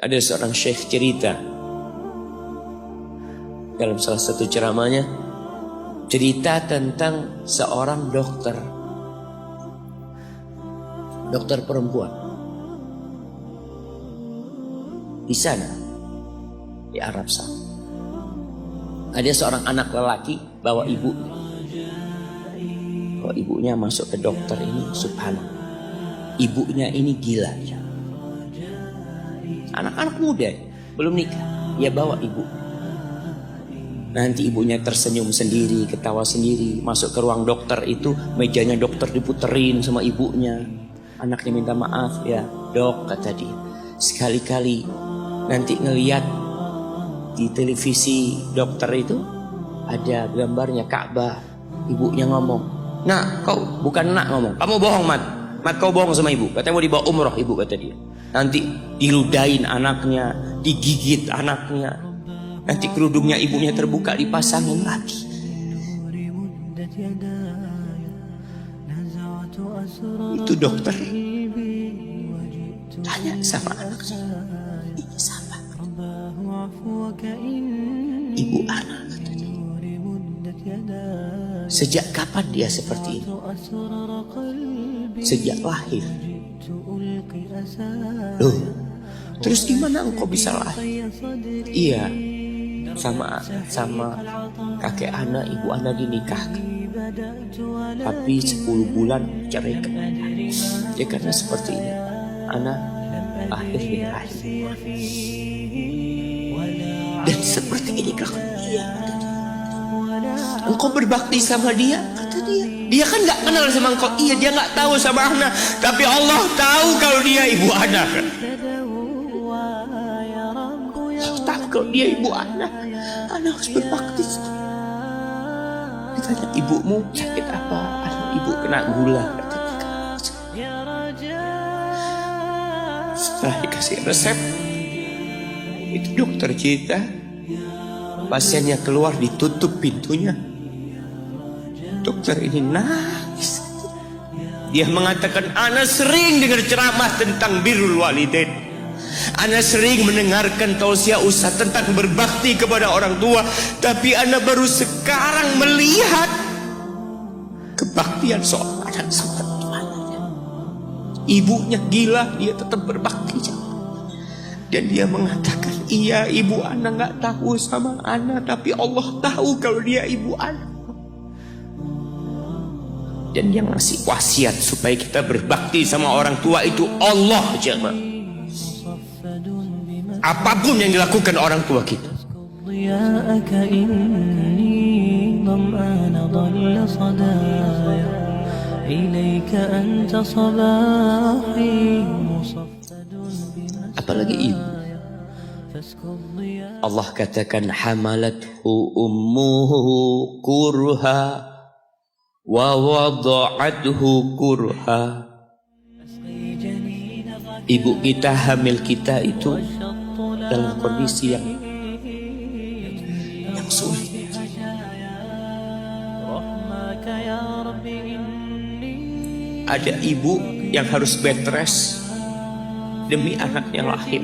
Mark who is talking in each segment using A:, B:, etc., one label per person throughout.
A: Ada seorang syekh cerita dalam salah satu ceramahnya, cerita tentang seorang dokter perempuan di sana, di Arab Saudi. Ada seorang anak lelaki bawa ibunya masuk ke dokter ini, subhanallah. Ibunya ini gila ya. Anak-anak muda belum nikah, dia bawa ibu. Nanti ibunya tersenyum sendiri, ketawa sendiri. Masuk ke ruang dokter itu, mejanya dokter diputerin sama ibunya. Anaknya minta maaf, ya dok kata dia, sekali-kali nanti ngeliat di televisi dokter itu ada gambarnya Ka'bah. Ibunya ngomong, nak kau bukan nak ngomong, kamu bohong mat kau bohong sama ibu. Katanya mau dibawa umroh ibu kata dia. Nanti diludahin anaknya, digigit anaknya. Nanti kerudungnya ibunya terbuka, dipasangin lagi. Itu dokter tanya sama anaknya, ini siapa? Ibu anak katanya. Sejak kapan dia seperti ini? Sejak lahir. Loh, terus gimana engkau bisa lahir? Iya, sama kakek anak, ibu anak dinikahkan, tapi 10 bulan cerai. Ya karena seperti ini, anak lahir dari rahim. Dan seperti ini kelakuan dia. Engkau berbakti sama dia, kata dia. Dia kan gak kenal sama engkau. Iya, dia gak tahu sama anak, tapi Allah tahu kalau dia ibu anak. Allah tahu kalau dia ibu anak. Anak harus berbakti. Ditanya, ibumu sakit apa? Anak ibu kena gula. Setelah dikasih resep, itu dokter cerita, pasiennya keluar, ditutup pintunya. Dokter ini nangis. Dia mengatakan, ana sering dengar ceramah tentang birrul walidain. Ana sering mendengarkan tausiah ustaz tentang berbakti kepada orang tua, tapi ana baru sekarang melihat kebaktian seorang anak seperti anaknya. Ibunya gila, dia tetap berbakti. Dan dia mengatakan, iya ibu anak gak tahu sama anak, tapi Allah tahu kalau dia ibu anak. Dan yang ngasih wasiat supaya kita berbakti sama orang tua itu Allah, jemaah. Apapun yang dilakukan orang tua kita. Apalagi ibu. Allah katakan, hamalathu ummuhu kurha wa wada'athu kurha. Ibu kita, hamil kita itu dalam kondisi yang sulit. Ada ibu yang harus bed rest demi anaknya lahir.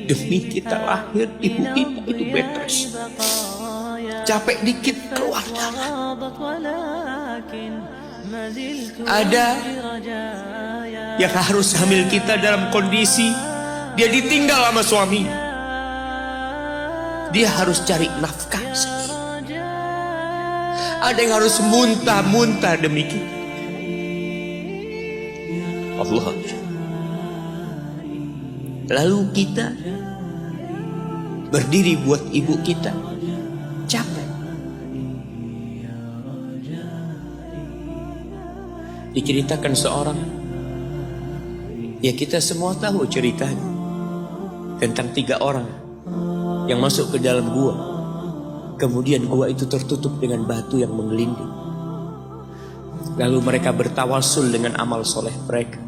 A: Demi kita lahir, ibu kita itu bed rest. Capek dikit keluar darah. Ada yang harus hamil kita dalam kondisi dia ditinggal sama suaminya. Dia harus cari nafkah sendiri. Ada yang harus muntah-muntah demi kita. Allah. Lalu kita berdiri buat ibu kita, capek. Diceritakan seorang, ya kita semua tahu ceritanya, tentang 3 orang yang masuk ke dalam gua. Kemudian gua itu tertutup dengan batu yang menggelinding. Lalu mereka bertawasul dengan amal soleh mereka.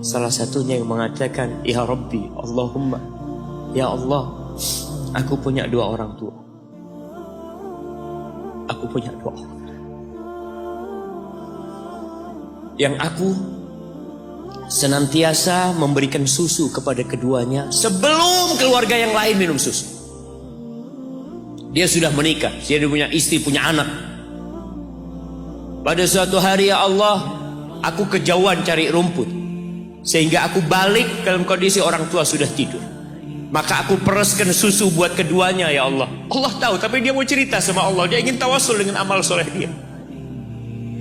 A: Salah satunya yang mengatakan, ya Rabbi, Allahumma, ya Allah, aku punya 2 orang tua. Aku punya 2 orang. Yang aku senantiasa memberikan susu kepada keduanya sebelum keluarga yang lain minum susu. Dia sudah menikah, dia punya istri, punya anak. Pada suatu hari, ya Allah, aku kejauhan cari rumput, sehingga aku balik dalam kondisi orang tua sudah tidur. Maka aku pereskan susu buat keduanya, ya Allah. Allah tahu, tapi dia mau cerita sama Allah. Dia ingin tawasul dengan amal soleh dia.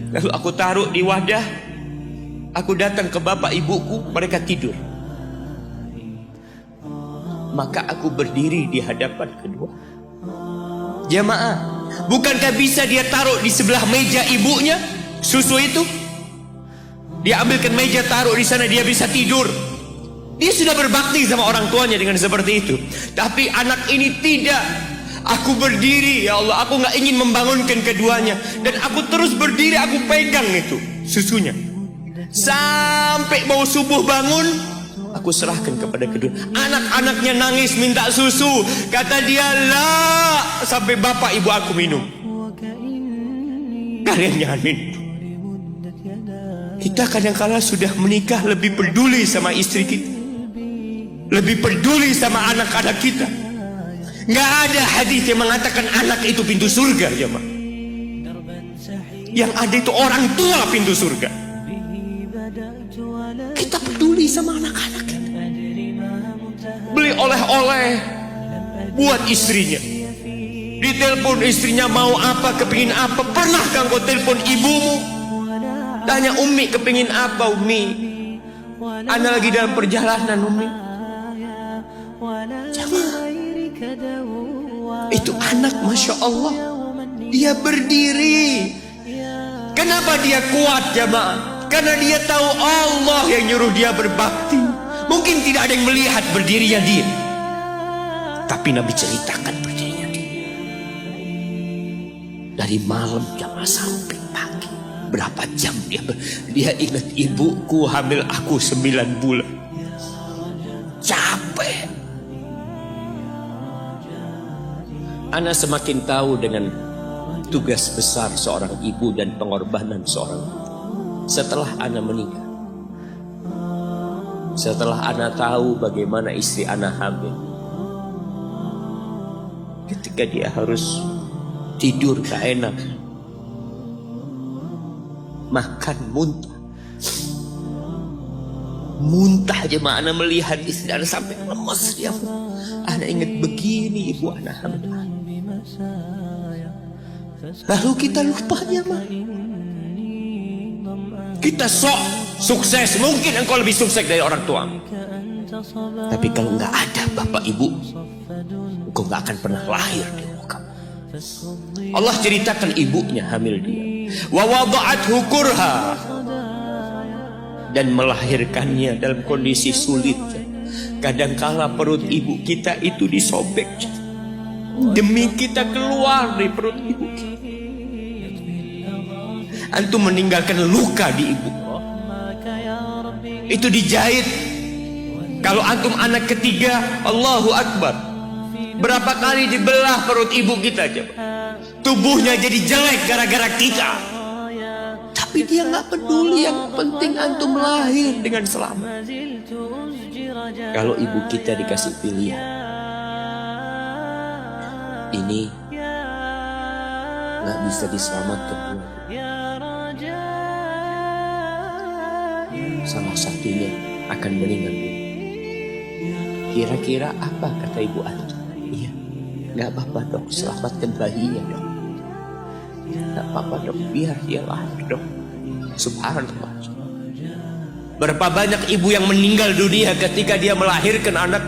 A: Lalu aku taruh di wadah. Aku datang ke bapak ibuku, mereka tidur. Maka aku berdiri di hadapan kedua. Jamaah, bukankah bisa dia taruh di sebelah meja ibunya susu itu? Dia ambilkan meja, taruh di sana, dia bisa tidur. Dia sudah berbakti sama orang tuanya dengan seperti itu. Tapi anak ini tidak. Aku berdiri, ya Allah, aku gak ingin membangunkan keduanya. Dan aku terus berdiri, aku pegang itu susunya. Sampai mau subuh bangun, aku serahkan kepada kedua. Anak-anaknya nangis minta susu. Kata dia, lah, sampai bapak ibu aku minum. Kalian jangan minum. Kita kadang-kala sudah menikah lebih peduli sama istri kita, lebih peduli sama anak-anak kita. Nggak ada hadis yang mengatakan anak itu pintu surga, jemaah. Yang ada itu orang tua pintu surga. Kita peduli sama anak-anak kita. Beli oleh-oleh buat istrinya. Ditelepon istrinya mau apa, kepingin apa. Pernahkah engkau telepon ibumu? Tanya, Umi kepingin apa, Umi? Ana lagi dalam perjalanan, Umi. Jangan. Itu anak, Masya Allah, dia berdiri. Kenapa dia kuat, jamaah? Karena dia tahu Allah yang nyuruh dia berbakti. Mungkin tidak ada yang melihat berdirinya dia, tapi Nabi ceritakan berdirinya dia. Dari malam jamaah sampai pagi, berapa jam dia ingat, ibuku hamil aku 9 bulan. Capek. Ana semakin tahu dengan tugas besar seorang ibu dan pengorbanan seorang ibu. Setelah Ana menikah, setelah Ana tahu bagaimana istri Ana hamil, ketika dia harus tidur gak enak, makan muntah aja, Ana melihat istri Ana sampai lemas dia. Ana ingat begini ibu Ana hamil. Lalu kita lupa, jemaah. Kita sok sukses, mungkin engkau lebih sukses dari orang tua. Tapi kalau nggak ada bapak ibu, engkau nggak akan pernah lahir di muka. Allah ceritakan ibunya hamil dia. Wa wada'athu kurha, dan melahirkannya dalam kondisi sulit. Kadangkala perut ibu kita itu disobek demi kita keluar dari perut ibu kita. Antum meninggalkan luka di ibu, itu dijahit. Kalau antum anak ketiga, Allahu Akbar, berapa kali dibelah perut ibu kita aja. Tubuhnya jadi jelek gara-gara kita. Tapi dia nggak peduli, yang penting antum lahir dengan selamat. Kalau ibu kita dikasih pilihan, ini nggak bisa diselamatkan, salah satunya akan meninggal. Kira-kira apa kata ibu antum? Iya, nggak apa-apa dok, selamatkan bayinya dok. Nggak apa-apa dok, biar dia lahir dok. Subhanallah. Berapa banyak ibu yang meninggal dunia ketika dia melahirkan anak.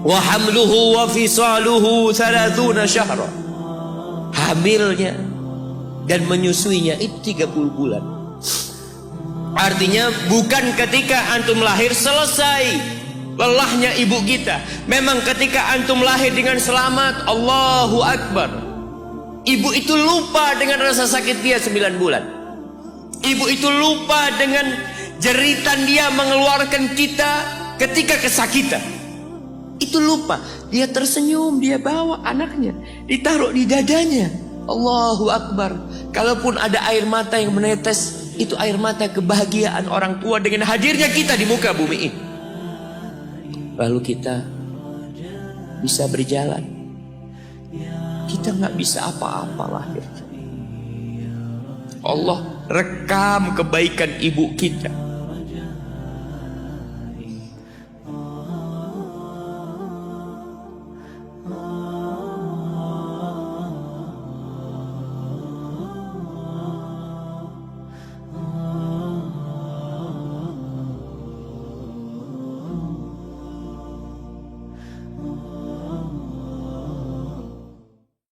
A: Wa hamluhu wa fisaluhu 30 syahra. Hamilnya dan menyusuinya itu 30 bulan. Artinya bukan ketika antum lahir selesai lelahnya ibu kita. Memang ketika antum lahir dengan selamat, Allahu Akbar, ibu itu lupa dengan rasa sakit dia 9 bulan. Ibu itu lupa dengan jeritan dia mengeluarkan kita ketika kesakitan. Itu lupa. Dia tersenyum, dia bawa anaknya, ditaruh di dadanya. Allahu Akbar. Kalaupun ada air mata yang menetes, Itu air mata kebahagiaan orang tua dengan hadirnya kita di muka bumi ini. Lalu kita bisa berjalan. Kita nggak bisa apa-apa lahir. Allah rekam kebaikan ibu kita.